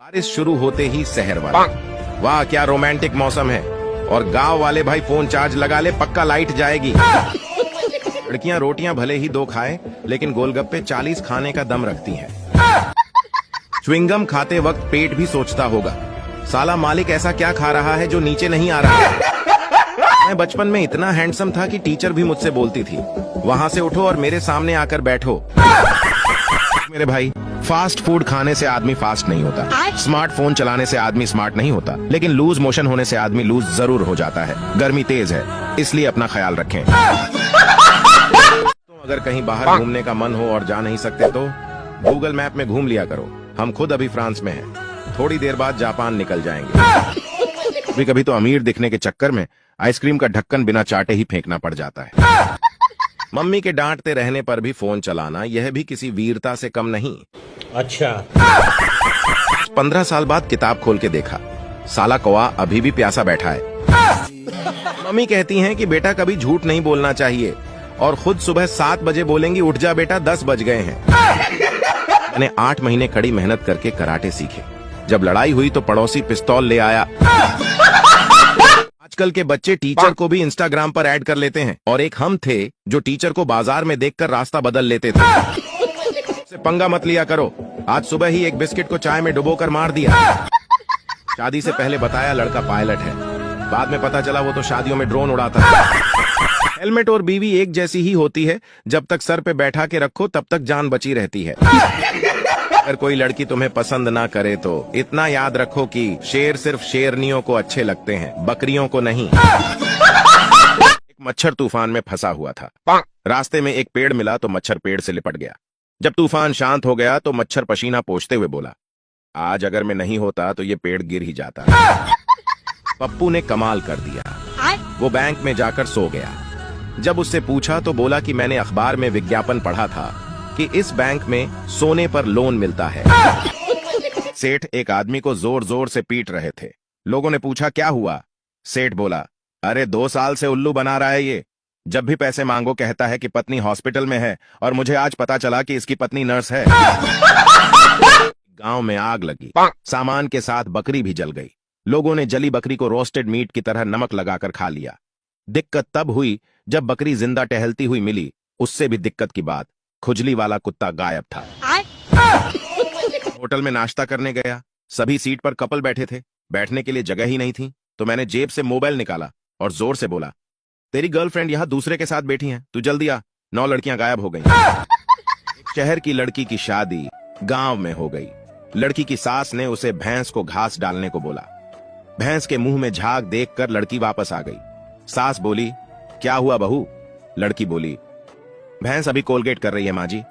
बारिश शुरू होते ही शहर वाले, वाह क्या रोमांटिक मौसम है। और गांव वाले, भाई फोन चार्ज लगा ले, पक्का लाइट जाएगी। लड़कियां रोटियां भले ही 2 खाएं, लेकिन गोलगप्पे 40 खाने का दम रखती हैं। च्युइंगम खाते वक्त पेट भी सोचता होगा, साला मालिक ऐसा क्या खा रहा है जो नीचे नहीं आ रहा है। मैं बचपन में इतना हैंडसम था कि टीचर भी मुझसे बोलती थी, वहां से उठो और मेरे सामने आकर बैठो। मेरे भाई, फास्ट फूड खाने से आदमी फास्ट नहीं होता, स्मार्टफोन चलाने से आदमी स्मार्ट नहीं होता, लेकिन लूज मोशन होने से आदमी लूज जरूर हो जाता है। गर्मी तेज है, इसलिए अपना ख्याल रखें। तुम अगर कहीं बाहर घूमने का मन हो और जा नहीं सकते तो गूगल मैप में घूम लिया करो। हम खुद अभी फ्रांस में हैं, थोड़ी देर बाद जापान निकल जाएंगे। कभी कभी तो अमीर दिखने के चक्कर में आइसक्रीम का ढक्कन बिना चाटे ही फेंकना पड़ जाता है। मम्मी के डांटते रहने पर भी फोन चलाना, यह भी किसी वीरता से कम नहीं। अच्छा। 15 साल बाद किताब खोल के देखा, साला कौवा अभी भी प्यासा बैठा है। मम्मी कहती हैं कि बेटा कभी झूठ नहीं बोलना चाहिए, और खुद सुबह 7 बजे बोलेंगी उठ जा बेटा 10 बज गए हैं। मैंने 8 महीने कड़ी मेहनत करके कराटे सीखे। जब लड़ाई हुई तो पड़ोसी पिस्तौल ले आया। आजकल के बच्चे टीचर को भी इंस्टाग्राम पर ऐड कर लेते हैं, और एक हम थे जो टीचर को बाजार में देखकर रास्ता बदल लेते थे। से पंगा मत लिया करो, आज सुबह ही एक बिस्किट को चाय में डुबोकर मार दिया। शादी से पहले बताया लड़का पायलट है, बाद में पता चला वो तो शादियों में ड्रोन उड़ाता है। हेलमेट और बीवी एक जैसी ही होती है, जब तक सर पे बैठा के रखो तब तक जान बची रहती है। अगर कोई लड़की तुम्हें पसंद ना करे तो इतना याद रखो कि शेर सिर्फ शेरनियों को अच्छे लगते हैं, बकरियों को नहीं। एक मच्छर तूफान में फंसा हुआ था। रास्ते में एक पेड़ मिला तो मच्छर पेड़ से लिपट गया। जब तूफान शांत हो गया तो मच्छर पसीना पोंछते हुए बोला, आज अगर मैं नहीं होता तो ये पेड़ गिर ही जाता। पप्पू ने कमाल कर दिया, वो बैंक में जाकर सो गया। जब उससे पूछा तो बोला कि मैंने अखबार में विज्ञापन पढ़ा था कि इस बैंक में सोने पर लोन मिलता है। सेठ एक आदमी को जोर जोर से पीट रहे थे। लोगों ने पूछा क्या हुआ? सेठ बोला, अरे 2 साल से उल्लू बना रहा है ये। जब भी पैसे मांगो कहता है कि पत्नी हॉस्पिटल में है, और मुझे आज पता चला कि इसकी पत्नी नर्स है। गांव में आग लगी, सामान के साथ बकरी भी जल गई। लोगों ने जली बकरी को रोस्टेड मीट की तरह नमक लगाकर खा लिया। दिक्कत तब हुई जब बकरी जिंदा टहलती हुई मिली। उससे भी दिक्कत की बात, खुजली वाला कुत्ता गायब था। होटल में नाश्ता करने गया, सभी सीट पर कपल बैठे थे, बैठने के लिए जगह ही नहीं थी। तो मैंने जेब से मोबाइल निकाला और जोर से बोला, तेरी गर्लफ्रेंड यहाँ दूसरे के साथ बैठी है, तू जल्दी आ। 9 लड़कियां गायब हो गई। शहर की लड़की की शादी गांव में हो गई। लड़की की सास ने उसे भैंस को घास डालने को बोला। भैंस के मुंह में झाग देखकर लड़की वापस आ गई। सास बोली, क्या हुआ बहू? लड़की बोली, भैंस अभी कोलगेट कर रही है माँ जी।